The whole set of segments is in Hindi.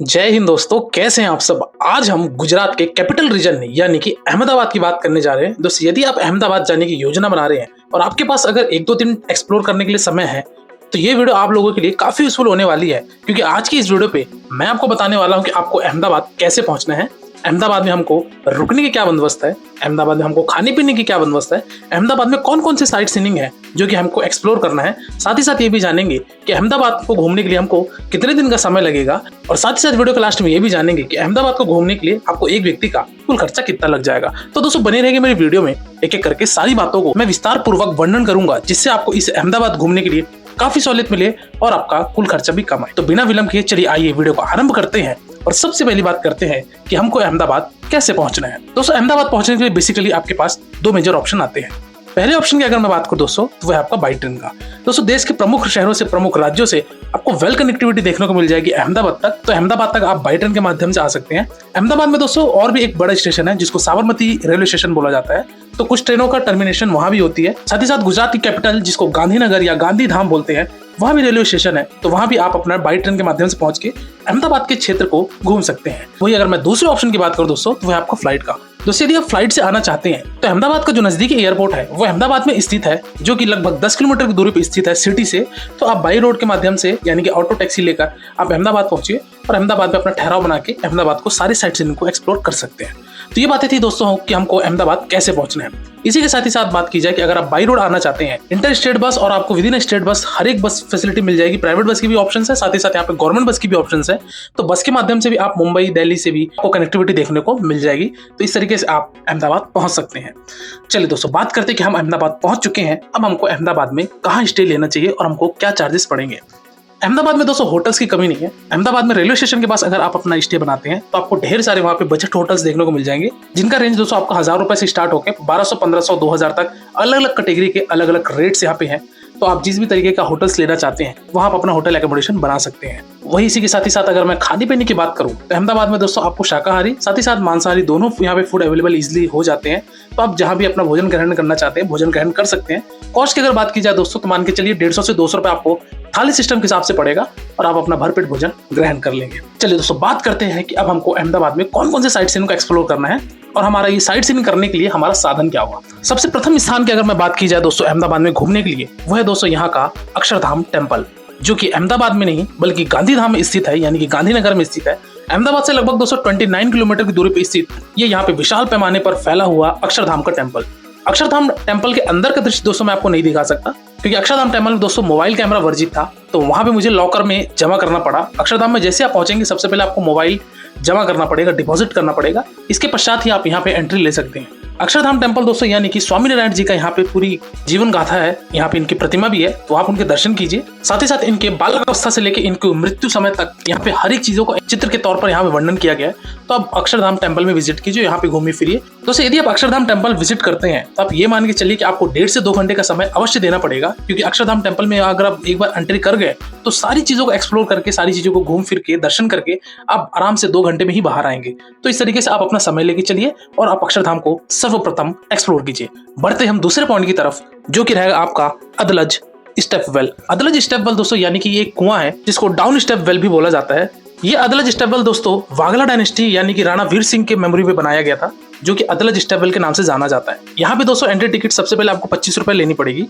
जय हिंद दोस्तों, कैसे हैं आप सब। आज हम गुजरात के कैपिटल रीजन यानी कि अहमदाबाद की बात करने जा रहे हैं। दोस्तों, यदि आप अहमदाबाद जाने की योजना बना रहे हैं और आपके पास अगर एक दो दिन एक्सप्लोर करने के लिए समय है तो ये वीडियो आप लोगों के लिए काफी यूजफुल होने वाली है, क्योंकि आज की इस वीडियो पे मैं आपको बताने वाला हूँ कि आपको अहमदाबाद कैसे पहुंचना है, अहमदाबाद में हमको रुकने की क्या बंदोबस्त है, अहमदाबाद में हमको खाने पीने की क्या बंदोबस्त है, अहमदाबाद में कौन कौन से साइट सीइंग है जो कि हमको एक्सप्लोर करना है। साथ ही साथ ये भी जानेंगे कि अहमदाबाद को घूमने के लिए हमको कितने दिन का समय लगेगा, और साथ ही साथ वीडियो के लास्ट में ये भी जानेंगे कि अहमदाबाद को घूमने के लिए आपको एक व्यक्ति का कुल खर्चा कितना लग जाएगा। तो दोस्तों, बने रहेंगे मेरी वीडियो में, एक एक करके सारी बातों को मैं विस्तार पूर्वक वर्णन करूंगा, जिससे आपको इस अहमदाबाद घूमने के लिए काफी सहूलियत मिले और आपका कुल खर्चा भी कम आए। तो बिना विलंब किए चलिए आइए वीडियो को आरंभ करते हैं और सबसे पहली बात करते हैं कि हमको अहमदाबाद कैसे पहुंचना है। दोस्तों, अहमदाबाद पहुंचने के लिए बेसिकली आपके पास दो मेजर ऑप्शन आते हैं। पहले ऑप्शन की अगर मैं बात करूं दोस्तों, तो वह आपका बाई ट्रेन का। दोस्तों, देश के प्रमुख शहरों से, प्रमुख राज्यों से आपको वेल कनेक्टिविटी देखने को मिल जाएगी अहमदाबाद तक। तो अहमदाबाद तक आप बाई ट्रेन के माध्यम से आ सकते हैं। अहमदाबाद में दोस्तों और भी एक बड़ा स्टेशन है जिसको साबरमती रेलवे स्टेशन बोला जाता है, तो कुछ ट्रेनों का टर्मिनेशन वहां भी होती है। साथ ही साथ गुजरात की कैपिटल जिसको गांधीनगर या गांधी धाम बोलते हैं, वहां भी रेलवे स्टेशन है, तो वहां भी आप अपना बाई ट्रेन के माध्यम से पहुंच के अहमदाबाद के क्षेत्र को घूम सकते हैं। वही अगर मैं दूसरे ऑप्शन की बात करूं दोस्तों, तो वह आपका फ्लाइट का। दोस्तों, यदि आप फ्लाइट से आना चाहते हैं तो अहमदाबाद का जो नजदीकी एयरपोर्ट है वो अहमदाबाद में स्थित है, जो कि लगभग 10 किलोमीटर की दूरी पर स्थित है सिटी से। तो आप बाई रोड के माध्यम से यानी कि ऑटो टैक्सी लेकर आप अहमदाबाद पहुंचिए और अहमदाबाद में अपना ठहराव बना के अहमदाबाद को सारे साइट सीइंग को एक्सप्लोर कर सकते हैं। तो ये बातें थी दोस्तों कि हमको अहमदाबाद कैसे पहुंचना है। इसी के साथ ही साथ बात की जाए कि अगर आप बाई रोड आना चाहते हैं, इंटर स्टेट बस और आपको विद इन स्टेट बस हर एक बस फैसिलिटी मिल जाएगी। प्राइवेट बस की भी ऑप्शन है, साथ ही साथ यहाँ पे गवर्नमेंट बस की भी ऑप्शन है। तो बस के माध्यम से भी आप मुंबई, दिल्ली से भी आपको कनेक्टिविटी देखने को मिल जाएगी। तो इस तरीके से आप अहमदाबाद पहुंच सकते हैं। चलिए दोस्तों, बात करते हैं कि हम अहमदाबाद पहुंच चुके हैं। अब हमको अहमदाबाद में कहाँ स्टे लेना चाहिए और हमको क्या चार्जेस पड़ेंगे। अहमदाबाद में दोस्तों होटल्स की कमी नहीं है। अहमदाबाद में रेलवे स्टेशन के पास अगर आप अपना स्टे बनाते हैं तो आपको ढेर सारे वहाँ पे बजट होटल्स देखने को मिल जाएंगे, जिनका रेंज दोस्तों आपको 1000 रुपए से स्टार्ट होकर 1200, 1500, 2000 तक अलग अलग कैटेगरी के अलग अलग रेट्स यहाँ पे हैं। तो आप जिस भी तरीके का होटल्स लेना चाहते हैं वहाँ आप अपना होटल एकोमोडेशन बना सकते हैं। वही इसी के साथ ही साथ अगर मैं खाने पीने की बात करूँ तो अहमदाबाद में दोस्तों आपको शाकाहारी साथ ही साथ मांसाहारी दोनों यहाँ पे फूड अवेलेबल इजिली हो जाते हैं। तो आप जहाँ भी अपना भोजन ग्रहण करना चाहते हैं भोजन ग्रहण कर सकते हैं। कॉस्ट की अगर बात की जाए दोस्तों, तो मान के चलिए 150 से 200 रुपए आपको थाली सिस्टम के हिसाब से पड़ेगा और आप अपना भरपेट भोजन ग्रहण कर लेंगे। चलिए दोस्तों, बात करते हैं कि अब हमको अहमदाबाद में कौन कौन से साइट सीइंग को एक्सप्लोर करना है और हमारा ये साइट सीइंग करने के लिए हमारा साधन क्या होगा। सबसे प्रथम स्थान की अगर मैं बात की जाए दोस्तों अहमदाबाद में घूमने के लिए, वो है दोस्तों यहाँ का अक्षरधाम टेम्पल, जो कि अहमदाबाद में नहीं बल्कि गांधी धाम में स्थित है, यानी कि गांधीनगर में स्थित है। अहमदाबाद से लगभग 229 किलोमीटर की दूरी पर स्थित ये यहाँ पे विशाल पैमाने पर फैला हुआ अक्षरधाम का टेम्पल। अक्षरधाम टेम्पल के अंदर का दृश्य दोस्तों मैं आपको नहीं दिखा सकता, क्योंकि अक्षरधाम टेम्पल में दोस्तों मोबाइल कैमरा वर्जित था, तो वहां पे मुझे लॉकर में जमा करना पड़ा। अक्षरधाम में जैसे आप पहुंचेंगे सबसे पहले आपको मोबाइल जमा करना पड़ेगा, डिपॉजिट करना पड़ेगा। इसके पश्चात ही आप यहाँ पे एंट्री ले सकते हैं। अक्षरधाम टेम्पल दोस्तों यानी कि स्वामी नारायण जी का यहाँ पे पूरी जीवन गाथा है, यहाँ पे इनकी प्रतिमा भी है, तो आप उनके दर्शन कीजिए। साथ ही साथ इनके बाल अवस्था से लेकर इनकी मृत्यु समय तक यहाँ पे हर एक चीजों को चित्र के तौर पर यहाँ पे वर्णन किया गया है। तो आप अक्षरधाम टेम्पल में विजिट कीजिए, यहाँ पे घूमिए फिरिए। दोस्तों, यदि आप अक्षरधाम टेम्पल विजिट करते हैं तो आप ये मान के चलिए कि आपको 1.5 से 2 घंटे का समय अवश्य देना पड़ेगा, क्योंकि अक्षरधाम टेम्पल में अगर आप एक बार एंट्री कर गए तो सारी चीजों को एक्सप्लोर करके, सारी चीजों को घूम फिर के, दर्शन करके आप आराम से 2 घंटे में ही बाहर आएंगे। तो इस तरीके से आप अपना समय लेके चलिए और आप अक्षरधाम को सर्वप्रथम एक्सप्लोर कीजिए। बढ़ते हम दूसरे पॉइंट की तरफ, जो कि रहेगा आपका Adalaj step well. Adalaj step well दोस्तों यानी कि ये एक कुआं है जिसको डाउन स्टेप वेल भी बोला जाता है। ये अदलज स्टेप वेल दोस्तों वाघला डायनेस्टी यानी कि राणा वीर सिंह के मेमोरी में बनाया गया था, जो कि अदलज स्टेप वेल के नाम से जाना जाता है। यहाँ पे दोस्तों एंट्री टिकट सबसे पहले आपको 25 रुपए लेनी पड़ेगी।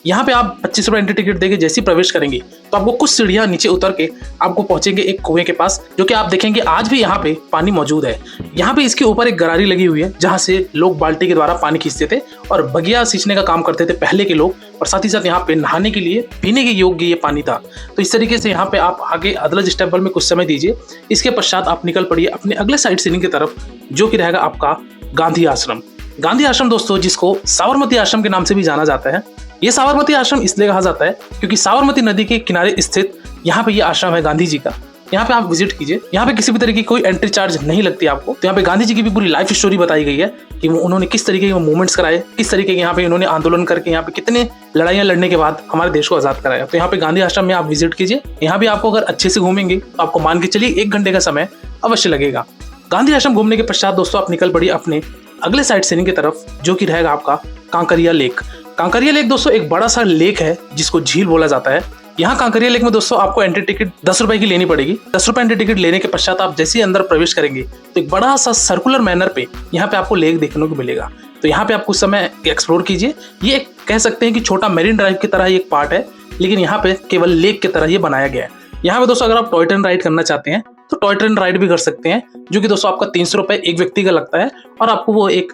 यहाँ पे आप 25 रुपए एंट्री टिकट देके जैसे प्रवेश करेंगे तो आपको कुछ सीढ़ियां नीचे उतर के आपको पहुंचेंगे एक कुएं के पास, जो कि आप देखेंगे आज भी यहाँ पे पानी मौजूद है। यहाँ पे इसके ऊपर एक गरारी लगी हुई है जहाँ से लोग बाल्टी के द्वारा पानी खींचते थे और बगिया सींचने का काम करते थे पहले के लोग, और साथ ही साथ यहाँ पे नहाने के लिए, पीने के योग्य ये पानी था। तो इस तरीके से यहाँ पे आप आगे अदलज स्टेप वेल में कुछ समय दीजिए। इसके पश्चात आप निकल पड़िए अपने अगले साइट सीइंग की तरफ, जो कि रहेगा आपका गांधी आश्रम। गांधी आश्रम दोस्तों जिसको साबरमती आश्रम के नाम से भी जाना जाता है। ये साबरमती आश्रम इसलिए कहा जाता है क्योंकि साबरमती नदी के किनारे स्थित यहाँ पे ये आश्रम है गांधी जी का। यहाँ पे आप विजिट कीजिए। यहाँ पे किसी भी तरीके की कोई एंट्री चार्ज नहीं लगती आपको। तो यहाँ पे गांधी जी की भी पूरी लाइफ स्टोरी बताई गई है कि उन्होंने किस तरीके के मूवमेंट्स कराए, किस तरीके के यहाँ पे इन्होंने आंदोलन करके यहाँ पे कितने लड़ाइयाँ लड़ने के बाद हमारे देश को आजाद कराया। तो यहाँ पे गांधी आश्रम में आप विजिट कीजिए। यहाँ भी आपको अगर अच्छे से घूमेंगे तो आपको मान के चलिए 1 घंटे का समय अवश्य लगेगा। गांधी आश्रम घूमने के पश्चात दोस्तों आप निकल पड़िए अपने अगले साइट सीइंग की तरफ, जो कि रहेगा आपका कांकरिया लेक। कांकरिया लेक दोस्तों एक बड़ा सा लेक है जिसको झील बोला जाता है, यहाँ कांकरिया लेक में दोस्तों आपको एंट्री टिकट 10 रुपए की लेनी पड़ेगी। 10 रुपए एंट्री टिकट लेने के पश्चात आप जैसे ही अंदर प्रवेश करेंगे तो एक बड़ा सा सर्कुलर मैनर पे यहाँ पे आपको लेक देखने को मिलेगा। तो यहाँ पे आप कुछ समय एक्सप्लोर कीजिए। ये कह सकते हैं कि छोटा मेरीन ड्राइव की तरह एक पार्ट है, लेकिन यहाँ पे केवल लेक की तरह ये बनाया गया है। यहाँ पे दोस्तों अगर आप टॉय ट्रेन राइड करना चाहते हैं तो टॉय ट्रेन राइड भी कर सकते हैं, जो कि दोस्तों आपका 300 रुपए एक व्यक्ति का लगता है और आपको वो एक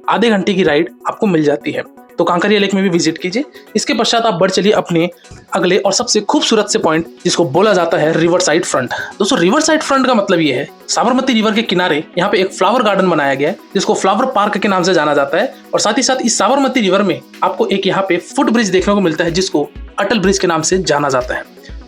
आधे घंटे की राइड आपको मिल जाती है। तो कांकरिया लेक में भी विजिट कीजिए। इसके पश्चात आप बढ़ चलिए अपने अगले और सबसे खूबसूरत से पॉइंट, जिसको बोला जाता है रिवर साइड फ्रंट। दोस्तों रिवर साइड फ्रंट का मतलब ये है, साबरमती रिवर के किनारे यहाँ पे एक फ्लावर गार्डन बनाया गया है जिसको फ्लावर पार्क के नाम से जाना जाता है। और साथ ही साथ इस साबरमती रिवर में आपको एक यहाँ पे फुट ब्रिज देखने को मिलता है जिसको अटल ब्रिज के नाम से जाना जाता है।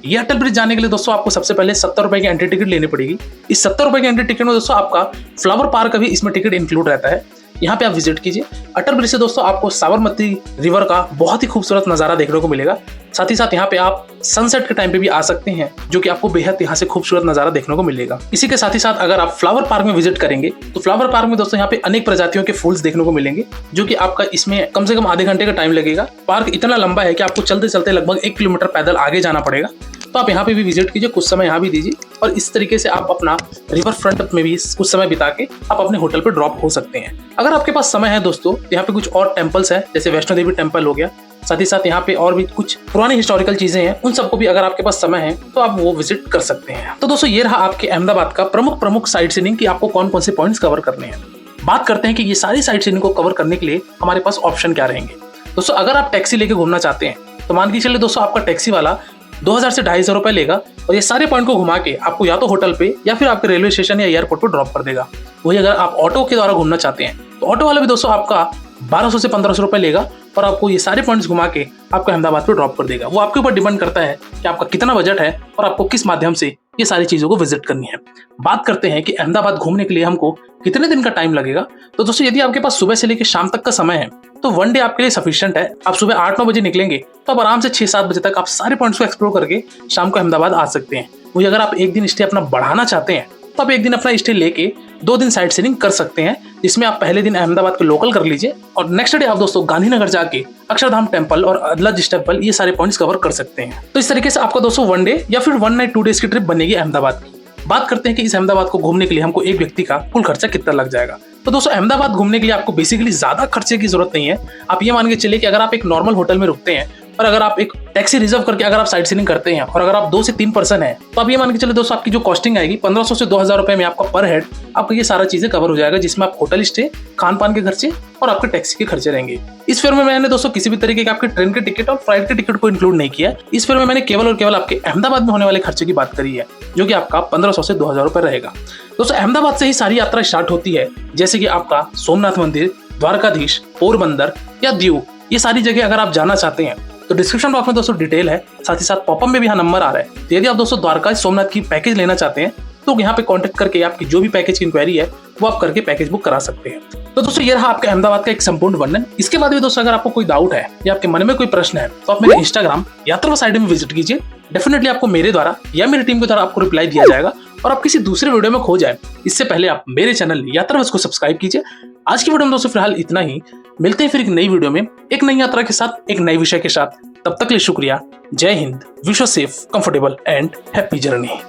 ये अटल ब्रिज जाने के लिए दोस्तों आपको सबसे पहले 70 रुपए की एंट्री टिकट लेनी पड़ेगी। इस 70 रुपए की एंट्री टिकट में दोस्तों आपका फ्लावर पार्क का भी इसमें टिकट इंक्लूड रहता है। यहाँ पे आप विजिट कीजिए। अटल ब्रिज से दोस्तों आपको साबरमती रिवर का बहुत ही खूबसूरत नजारा देखने को मिलेगा। साथ ही साथ यहाँ पे आप सनसेट के टाइम पे भी आ सकते हैं, जो कि आपको बेहद यहाँ से खूबसूरत नजारा देखने को मिलेगा। इसी के साथ ही साथ अगर आप फ्लावर पार्क में विजिट करेंगे तो फ्लावर पार्क में दोस्तों यहाँ पे अनेक प्रजातियों के फूल्स देखने को मिलेंगे, जो कि आपका इसमें कम से कम आधे घंटे का टाइम लगेगा। पार्क इतना लंबा है कि आपको चलते चलते लगभग 1 किलोमीटर पैदल आगे जाना पड़ेगा। तो आप यहाँ पे भी विजिट कीजिए, कुछ समय यहाँ भी दीजिए और इस तरीके से आप अपना रिवर फ्रंट में भी कुछ समय बिता के आप अपने होटल पे ड्रॉप हो सकते हैं। अगर आपके पास समय है दोस्तों, यहाँ पे कुछ और टेम्पल्स हैं, जैसे वैष्णो देवी टेम्पल हो गया, साथ ही साथ यहाँ पे और भी कुछ पुरानी हिस्टोरिकल चीजें हैं, उन सबको भी अगर आपके पास समय है तो आप वो विजिट कर सकते हैं। तो दोस्तों ये रहा आपके अहमदाबाद का प्रमुख साइट सीइंग कि आपको कौन कौन से पॉइंट्स कवर करने हैं। बात करते हैं कि ये सारी साइट सीइंग को कवर करने के लिए हमारे पास ऑप्शन क्या रहेंगे। दोस्तों अगर आप टैक्सी लेके घूमना चाहते हैं तो मान के चलिए दोस्तों आपका टैक्सी वाला 2000 से 2500 रुपए लेगा और ये सारे पॉइंट को घुमा के आपको या तो होटल पे या फिर आपके रेलवे स्टेशन या एयरपोर्ट पर ड्रॉप कर देगा। वही अगर आप ऑटो के द्वारा घूमना चाहते हैं तो ऑटो वाला भी दोस्तों आपका 1200 से 1500 रुपए लेगा और आपको ये सारे पॉइंट्स घुमा के आपको अहमदाबाद पे ड्रॉप कर देगा। वो आपके ऊपर डिपेंड करता है कि आपका कितना बजट है और आपको किस माध्यम से ये सारी चीजों को विजिट करनी है। बात करते हैं कि अहमदाबाद घूमने के लिए हमको कितने दिन का टाइम लगेगा। तो दोस्तों यदि आपके पास सुबह से लेकर शाम तक का समय है तो 1 डे आपके लिए सफिशिएंट है। आप सुबह 8-9 बजे निकलेंगे तो आप आराम से 6-7 बजे तक आप सारे पॉइंट्स को एक्सप्लोर करके शाम को अहमदाबाद आ सकते हैं। वही अगर आप एक दिन स्टे अपना बढ़ाना चाहते हैं तो आप एक दिन अपना स्टे लेके 2 दिन साइट सीइंग कर सकते हैं, जिसमें आप पहले दिन अहमदाबाद के लोकल कर लीजिए और नेक्स्ट डे आप दोस्तों गांधीनगर जाके अक्षरधाम टेम्पल और अदलाज टेम्पल ये सारे पॉइंट्स कवर कर सकते हैं। तो इस तरीके से आपका दोस्तों 1 डे या फिर 1 नाइट 2 डेज की ट्रिप बनेगी अहमदाबाद की। बात करते हैं कि इस अहमदाबाद को घूमने के लिए हमको एक व्यक्ति का कुल खर्चा कितना लग जाएगा। तो दोस्तों अहमदाबाद घूमने के लिए आपको बेसिकली ज्यादा खर्चे की जरूरत नहीं है। आप ये मान के चलिए कि अगर आप एक नॉर्मल होटल में रुकते हैं और अगर आप एक टैक्सी रिजर्व करके अगर आप साइट सीइंग करते हैं और अगर आप 2 से 3 पर्सन हैं तो आप ये मान के चलिए दोस्तों आपकी जो कॉस्टिंग आएगी 1500 से 2000 रुपए में आपका पर हेड आपको ये सारा चीजें कवर हो जाएगा, जिसमें आप होटल स्टे, खान पान के खर्चे और आपके टैक्सी के खर्चे रहेंगे। इस फेयर में मैंने दोस्तों किसी भी तरीके के आपके ट्रेन के टिकट और फ्लाइट के टिकट को इंक्लूड नहीं किया। इस फेयर में मैंने केवल और केवल आपके अहमदाबाद में होने वाले खर्चे की बात करी है, जो कि आपका 1500 से 2000 रुपए रहेगा। दोस्तों अहमदाबाद से ही सारी यात्रा स्टार्ट होती है, जैसे कि आपका सोमनाथ मंदिर, द्वारकाधीश, पोरबंदर या दीव, ये सारी जगह अगर आप जाना चाहते हैं तो डिस्क्रिप्शन बॉक्स में दोस्तों डिटेल है, साथ ही साथ पॉपअप में भी यहाँ नंबर आ रहा है। तो यदि आप दोस्तों द्वारका सोमनाथ की पैकेज लेना चाहते हैं तो यहाँ पे कांटेक्ट करके आपकी जो भी पैकेज की इंक्वायरी है वो आप करके पैकेज बुक करा सकते हैं। तो दोस्तों ये रहा आपके अहमदाबाद का एक संपूर्ण वर्णन। इसके बाद भी दोस्तों अगर आपको कोई डाउट है या आपके मन में कोई प्रश्न है तो आप मेरे इंस्टाग्राम यात्रावास आईडी में विजिट कीजिए। डेफिनेटली आपको मेरे द्वारा या मेरी टीम के द्वारा आपको रिप्लाई दिया जाएगा और आप किसी दूसरे वीडियो में खो जाए इससे पहले आप मेरे चैनल यात्रावास को सब्सक्राइब कीजिए। आज की वीडियो में दोस्तों फिलहाल इतना ही। मिलते हैं फिर एक नई वीडियो में एक नई यात्रा के साथ, एक नए विषय के साथ। तब तक के लिए शुक्रिया। जय Hind. Wish you safe, comfortable and happy journey.